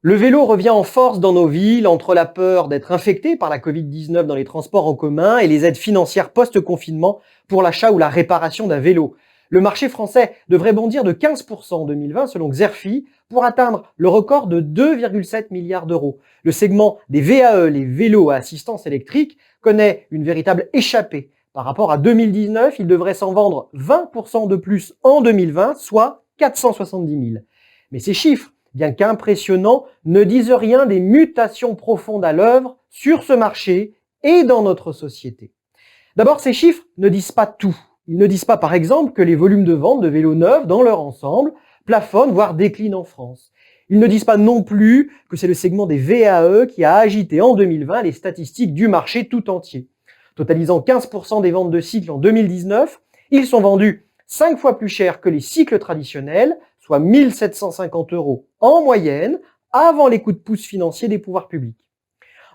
Le vélo revient en force dans nos villes entre la peur d'être infecté par la Covid-19 dans les transports en commun et les aides financières post-confinement pour l'achat ou la réparation d'un vélo. Le marché français devrait bondir de 15% en 2020 selon Xerfi pour atteindre le record de 2,7 milliards d'euros. Le segment des VAE, les vélos à assistance électrique, connaît une véritable échappée. Par rapport à 2019, il devrait s'en vendre 20% de plus en 2020, soit 470 000. Mais ces chiffres, bien qu'impressionnants, ne disent rien des mutations profondes à l'œuvre sur ce marché et dans notre société. D'abord, ces chiffres ne disent pas tout. Ils ne disent pas, par exemple, que les volumes de vente de vélos neufs dans leur ensemble plafonnent, voire déclinent en France. Ils ne disent pas non plus que c'est le segment des VAE qui a agité en 2020 les statistiques du marché tout entier. Totalisant 15% des ventes de cycles en 2019, ils sont vendus 5 fois plus cher que les cycles traditionnels, soit 1 750 € en moyenne, avant les coups de pouce financiers des pouvoirs publics.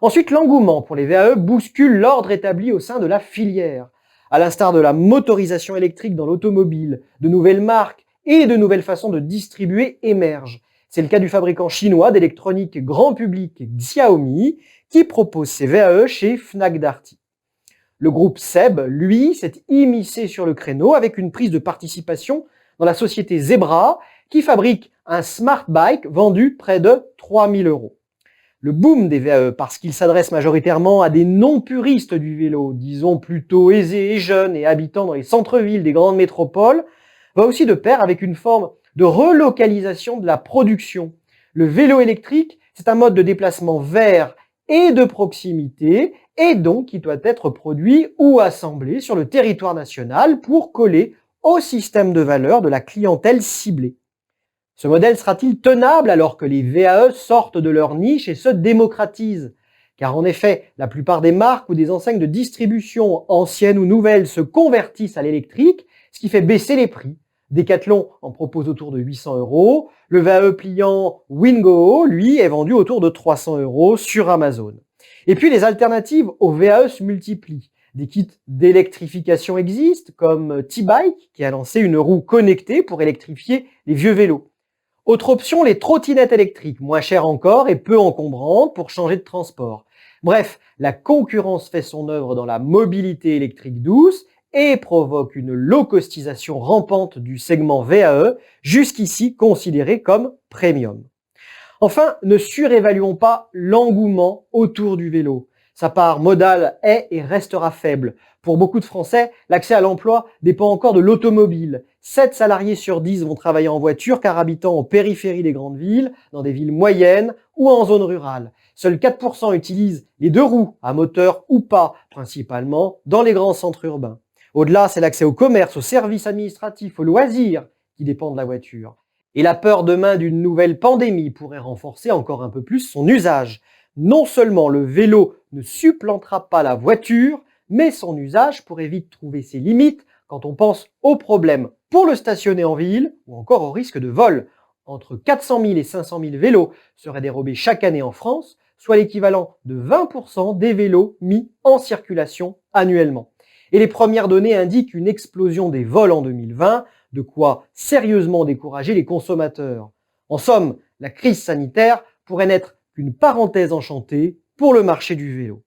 Ensuite, l'engouement pour les VAE bouscule l'ordre établi au sein de la filière. À l'instar de la motorisation électrique dans l'automobile, de nouvelles marques et de nouvelles façons de distribuer émergent. C'est le cas du fabricant chinois d'électronique grand public Xiaomi qui propose ses VAE chez Fnac Darty. Le groupe SEB, lui, s'est immiscé sur le créneau avec une prise de participation dans la société Zebra qui fabrique un smart bike vendu près de 3 000 €. Le boom des VAE, parce qu'il s'adresse majoritairement à des non-puristes du vélo, disons plutôt aisés et jeunes et habitant dans les centres-villes des grandes métropoles, va aussi de pair avec une forme de relocalisation de la production. Le vélo électrique, c'est un mode de déplacement vert et de proximité, et donc qui doit être produit ou assemblé sur le territoire national pour coller au système de valeur de la clientèle ciblée. Ce modèle sera-t-il tenable alors que les VAE sortent de leur niche et se démocratisent? Car en effet, la plupart des marques ou des enseignes de distribution, anciennes ou nouvelles, se convertissent à l'électrique, ce qui fait baisser les prix. Decathlon en propose autour de 800 €, le VAE pliant Wingo, lui, est vendu autour de 300 € sur Amazon. Et puis les alternatives aux VAE se multiplient. Des kits d'électrification existent, comme T-Bike, qui a lancé une roue connectée pour électrifier les vieux vélos. Autre option, les trottinettes électriques, moins chères encore et peu encombrantes pour changer de transport. Bref, la concurrence fait son œuvre dans la mobilité électrique douce et provoque une low-costisation rampante du segment VAE, jusqu'ici considéré comme premium. Enfin, ne surévaluons pas l'engouement autour du vélo. Sa part modale est et restera faible. Pour beaucoup de Français, l'accès à l'emploi dépend encore de l'automobile. 7 salariés sur 10 vont travailler en voiture car habitant en périphérie des grandes villes, dans des villes moyennes ou en zone rurale. Seuls 4% utilisent les deux roues, à moteur ou pas, principalement dans les grands centres urbains. Au-delà, c'est l'accès au commerce, aux services administratifs, aux loisirs qui dépend de la voiture. Et la peur demain d'une nouvelle pandémie pourrait renforcer encore un peu plus son usage. Non seulement le vélo ne supplantera pas la voiture, mais son usage pourrait vite trouver ses limites quand on pense aux problèmes pour le stationner en ville ou encore au risque de vol. Entre 400 000 et 500 000 vélos seraient dérobés chaque année en France, soit l'équivalent de 20% des vélos mis en circulation annuellement. Et les premières données indiquent une explosion des vols en 2020, de quoi sérieusement décourager les consommateurs. En somme, la crise sanitaire pourrait n'être qu'une parenthèse enchantée pour le marché du vélo.